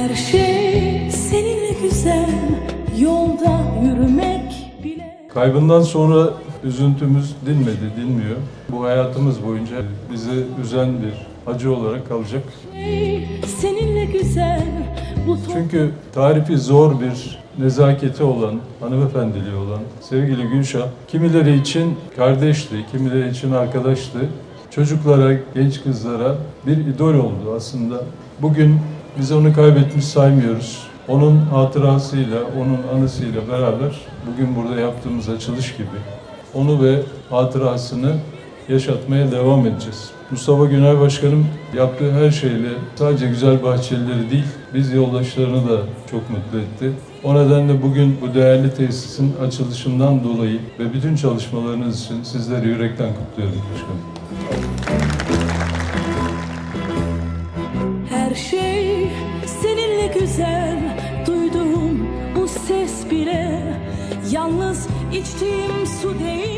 Her şey seninle güzel, yolda yürümek bile. Kaybından sonra üzüntümüz dinmiyor. Bu hayatımız boyunca bizi üzen bir acı olarak kalacak. Seninle güzel, bu Çünkü tarifi zor bir nezaketi olan, hanımefendiliği olan sevgili Gülşah, kimileri için kardeşti, kimileri için arkadaştı. Çocuklara, genç kızlara bir idol oldu aslında. Bugün biz onu kaybetmiş saymıyoruz. Onun hatırasıyla, onun anısıyla beraber bugün burada yaptığımız açılış gibi onu ve hatırasını yaşatmaya devam edeceğiz. Mustafa Günay Başkanım yaptığı her şeyle sadece Güzel Bahçelileri değil, biz yoldaşlarını da çok mutlu etti. O nedenle bugün bu değerli tesisin açılışından dolayı ve bütün çalışmalarınız için sizleri yürekten kutluyorum başkanım. her şey seninle güzel, duyduğum bu ses bile yalnız içtiğim su değil.